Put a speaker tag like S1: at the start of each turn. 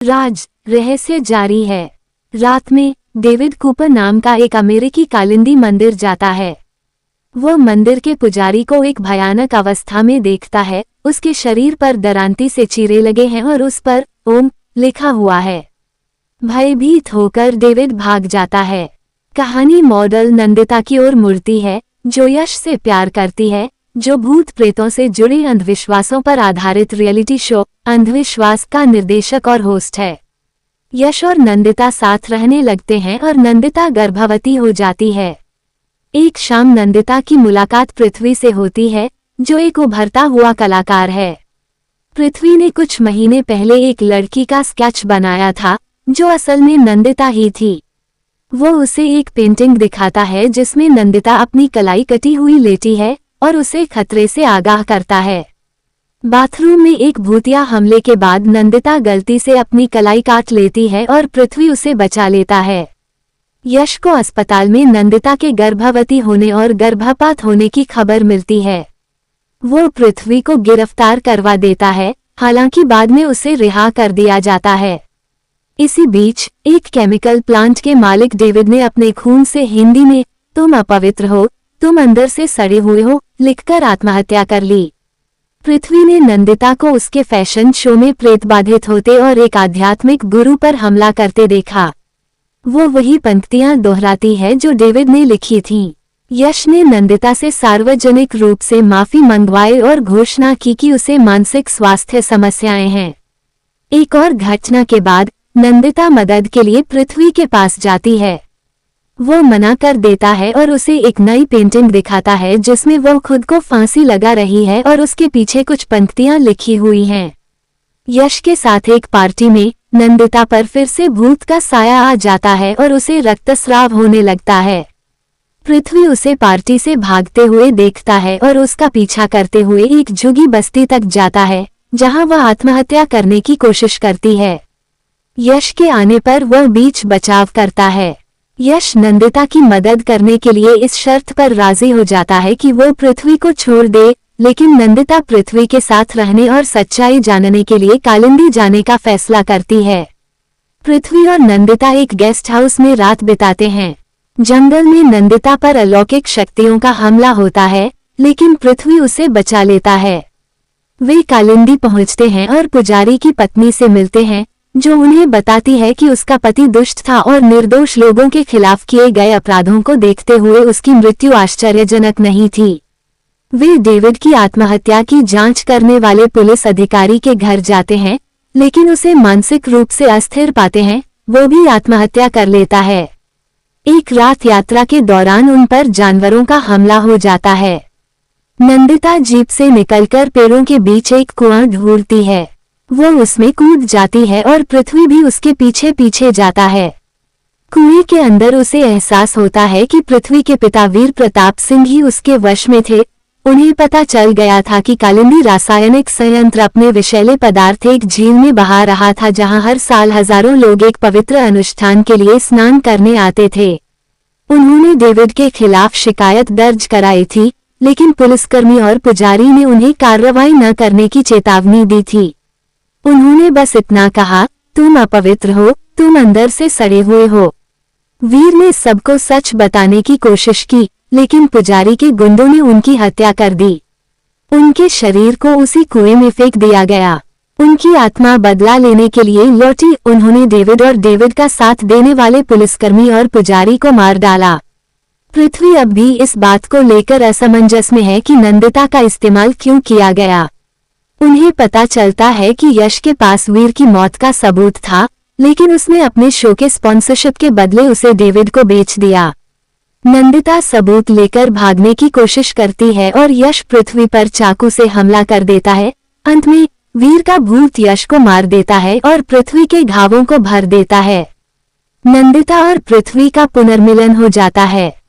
S1: राज रहस्य जारी है। रात में डेविड कूपर नाम का एक अमेरिकी कालिंदी मंदिर जाता है। वह मंदिर के पुजारी को एक भयानक अवस्था में देखता है। उसके शरीर पर दरांती से चीरे लगे हैं और उस पर ओम लिखा हुआ है। भयभीत होकर डेविड भाग जाता है। कहानी मॉडल नंदिता की ओर मुड़ती है, जो यश से प्यार करती है, जो भूत प्रेतों से जुड़े अंधविश्वासों पर आधारित रियलिटी शो अंधविश्वास का निर्देशक और होस्ट है। यश और नंदिता साथ रहने लगते हैं और नंदिता गर्भवती हो जाती है। एक शाम नंदिता की मुलाकात पृथ्वी से होती है, जो एक उभरता हुआ कलाकार है। पृथ्वी ने कुछ महीने पहले एक लड़की का स्केच बनाया था, जो असल में नंदिता ही थी। वो उसे एक पेंटिंग दिखाता है जिसमें नंदिता अपनी कलाई कटी हुई लेटी है और उसे खतरे से आगाह करता है। बाथरूम में एक भूतिया हमले के बाद नंदिता गलती से अपनी कलाई काट लेती है और पृथ्वी उसे बचा लेता है। यश को अस्पताल में नंदिता के गर्भवती होने और गर्भपात होने की खबर मिलती है। वो पृथ्वी को गिरफ्तार करवा देता है, हालांकि बाद में उसे रिहा कर दिया जाता है। इसी बीच एक केमिकल प्लांट के मालिक डेविड ने अपने खून से हिंदी में "तुम अपवित्र हो, तुम अंदर से सड़े हुए हो" लिखकर आत्महत्या कर ली। पृथ्वी ने नंदिता को उसके फैशन शो में प्रेत बाधित होते और एक आध्यात्मिक गुरु पर हमला करते देखा। वो वही पंक्तियां दोहराती है जो डेविड ने लिखी थीं। यश ने नंदिता से सार्वजनिक रूप से माफी मंगवाई और घोषणा की कि उसे मानसिक स्वास्थ्य समस्याएं हैं। एक और घटना के बाद नंदिता मदद के लिए पृथ्वी के पास जाती है। वो मना कर देता है और उसे एक नई पेंटिंग दिखाता है जिसमें वो खुद को फांसी लगा रही है और उसके पीछे कुछ पंक्तियां लिखी हुई हैं। यश के साथ एक पार्टी में नंदिता पर फिर से भूत का साया आ जाता है और उसे रक्तस्राव होने लगता है। पृथ्वी उसे पार्टी से भागते हुए देखता है और उसका पीछा करते हुए एक झुग्गी बस्ती तक जाता है, जहां वह आत्महत्या करने की कोशिश करती है। यश के आने पर वह बीच बचाव करता है। यश नंदिता की मदद करने के लिए इस शर्त पर राजी हो जाता है कि वो पृथ्वी को छोड़ दे, लेकिन नंदिता पृथ्वी के साथ रहने और सच्चाई जानने के लिए कालिंदी जाने का फैसला करती है। पृथ्वी और नंदिता एक गेस्ट हाउस में रात बिताते हैं। जंगल में नंदिता पर अलौकिक शक्तियों का हमला होता है, लेकिन पृथ्वी उसे बचा लेता है। वे कालिंदी पहुंचते हैं और पुजारी की पत्नी से मिलते हैं, जो उन्हें बताती है कि उसका पति दुष्ट था और निर्दोष लोगों के खिलाफ किए गए अपराधों को देखते हुए उसकी मृत्यु आश्चर्यजनक नहीं थी। वे डेविड की आत्महत्या की जांच करने वाले पुलिस अधिकारी के घर जाते हैं, लेकिन उसे मानसिक रूप से अस्थिर पाते हैं। वो भी आत्महत्या कर लेता है। एक रात यात्रा के दौरान उन पर जानवरों का हमला हो जाता है। नंदिता जीप से निकलकर पेड़ों के बीच एक कुआं ढूंढती है। वो उसमें कूद जाती है और पृथ्वी भी उसके पीछे पीछे जाता है। कुएं के अंदर उसे एहसास होता है कि पृथ्वी के पिता वीर प्रताप सिंह ही उसके वश में थे। उन्हें पता चल गया था कि कालिंदी रासायनिक संयंत्र अपने विषैले पदार्थ एक झील में बहा रहा था, जहां हर साल हजारों लोग एक पवित्र अनुष्ठान के लिए स्नान करने आते थे। उन्होंने डेविड के खिलाफ शिकायत दर्ज कराई थी, लेकिन पुलिसकर्मी और पुजारी ने उन्हें कार्रवाई न करने की चेतावनी दी थी। उन्होंने बस इतना कहा, "तुम अपवित्र हो, तुम अंदर से सड़े हुए हो।" वीर ने सबको सच बताने की कोशिश की, लेकिन पुजारी के गुंडों ने उनकी हत्या कर दी। उनके शरीर को उसी कुएं में फेंक दिया गया। उनकी आत्मा बदला लेने के लिए लौटी। उन्होंने डेविड और डेविड का साथ देने वाले पुलिसकर्मी और पुजारी को मार डाला। पृथ्वी अब भी इस बात को लेकर असमंजस में है कि नंदिता का इस्तेमाल क्यों किया गया। उन्हें पता चलता है कि यश के पास वीर की मौत का सबूत था, लेकिन उसने अपने शो के स्पॉन्सरशिप के बदले उसे डेविड को बेच दिया। नंदिता सबूत लेकर भागने की कोशिश करती है और यश पृथ्वी पर चाकू से हमला कर देता है। अंत में वीर का भूत यश को मार देता है और पृथ्वी के घावों को भर देता है। नंदिता और पृथ्वी का पुनर्मिलन हो जाता है।